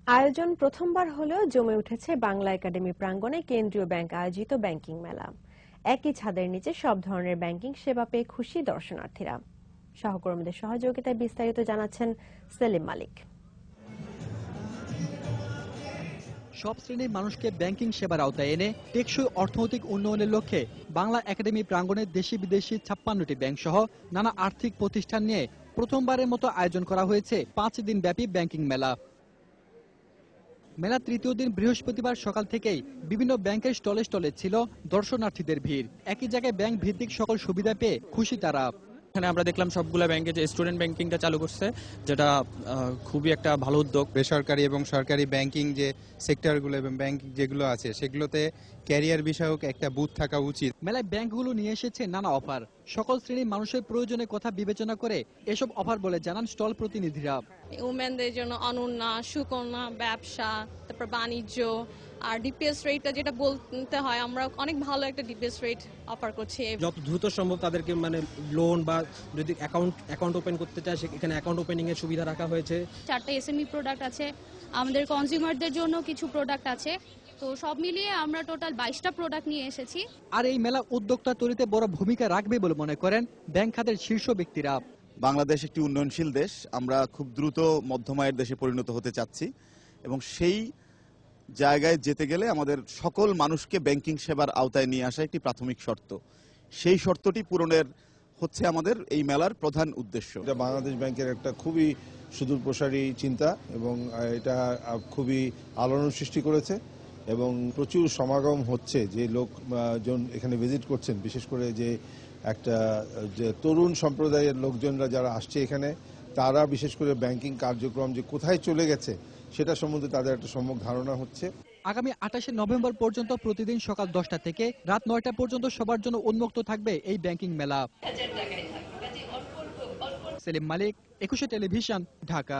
আয়োজন প্রথমবার হলেও জমে উঠেছে বাংলা একাডেমি প্রাঙ্গণে কেন্দ্রীয় ব্যাংক আয়োজিত ব্যাংকিং মেলা। একই ছাদের নিচে সব ধরনের ব্যাংকিং সেবা পেয়ে খুশি দর্শনার্থীরা। সহকর্মীদের সহযোগিতায় বিস্তারিত জানাচ্ছেন সেলিম মালিক। সব শ্রেণীর মানুষকে ব্যাংকিং সেবার আওতায় এনে টেকসই অর্থনৈতিক উন্নয়নের লক্ষ্যে বাংলা একাডেমি প্রাঙ্গণে দেশি বিদেশি 56টি ব্যাংক সহ নানা আর্থিক প্রতিষ্ঠান নিয়ে প্রথমবারের মতো আয়োজন করা হয়েছে 5 দিন ব্যাপী ব্যাংকিং মেলা। মেলা তৃতীয় দিন বৃহস্পতিবার সকাল থেকেই বিভিন্ন ব্যাংকের স্টলে স্টলে ছিল দর্শনার্থীদের ভিড়। একই জায়গায় ব্যাংক ভিত্তিক সকল সুবিধা পেয়ে খুশি তারা। এখানে আমরা দেখলাম সবগুলো ব্যাংকে যে স্টুডেন্ট ব্যাংকিংটা চালু করছে, যেটা খুবই একটা ভালো উদ্যোগ। বেসরকারি এবং সরকারি ব্যাংকিং যে সেক্টরগুলো এবং ব্যাংক যেগুলো আছে সেগুলোতে ক্যারিয়ার বিষয়ক একটা বুথ থাকা উচিত। মেলায় ব্যাংকগুলো নিয়ে এসেছে নানা অফার। সকল শ্রেণীর মানুষের প্রয়োজনের কথা বিবেচনা করে এসব অফার বলে জানান স্টল প্রতিনিধিরা। উমেনদের জন্য অনন্যা, সুকন্যা, ব্যবসা, তারপর বাণিজ্য আর ডিপিএস রেটটা যেটা বলতে হয়, আমরা অনেক ভালো একটা ডিপিএস রেট অফার করছি। যত দ্রুত সম্ভব তাদেরকে লোন বা যদি অ্যাকাউন্ট ওপেন করতে চায় এখানে অ্যাকাউন্ট ওপেনিং এর সুবিধা রাখা হয়েছে। 4টা এসএমই প্রোডাক্ট আছে, আমাদের কনজিউমারদের জন্য কিছু প্রোডাক্ট আছে। তো সব মিলিয়ে আমরা টোটাল 22টা প্রোডাক্ট নিয়ে এসেছি। আর এই মেলা উদ্যোক্তা তৈরিতে বড় ভূমিকা রাখবে বলে মনে করেন ব্যাংক খাতের শীর্ষ ব্যক্তিরা। বাংলাদেশ একটি উন্নয়নশীল দেশ, আমরা খুব দ্রুত মধ্যম আয়ের দেশে পরিণত হতে চাচ্ছি এবং সেই জায়গায় যেতে গেলে আমাদের সকল মানুষকে ব্যাংকিং সেবার আওতায় নিয়ে আসা একটি প্রাথমিক শর্ত। সেই শর্তটি পূরণের হচ্ছে আমাদের এই মেলার প্রধান উদ্দেশ্য। এটা বাংলাদেশ ব্যাংকের একটা খুবই সুদূরপ্রসারী চিন্তা এবং এটা খুবই আলোড়ন সৃষ্টি করেছে এবং প্রচুর সমাগম হচ্ছে। যে লোকজন এখানে ভিজিট করছেন, বিশেষ করে যে তরুণ সম্প্রদায়ের লোকজনরা যারা আসছে এখানে, তারা বিশেষ করে ব্যাংকিং কার্যক্রম যে কোথায় চলে গেছে সেটা সম্বন্ধে তাদের একটা সম্যক ধারণা হচ্ছে। আগামী 28শে নভেম্বর পর্যন্ত প্রতিদিন সকাল 10টা থেকে রাত 9টা পর্যন্ত সবার জন্য উন্মুক্ত থাকবে এই ব্যাংকিং মেলা। সেলিম মালিক, 21শে টেলিভিশন, ঢাকা।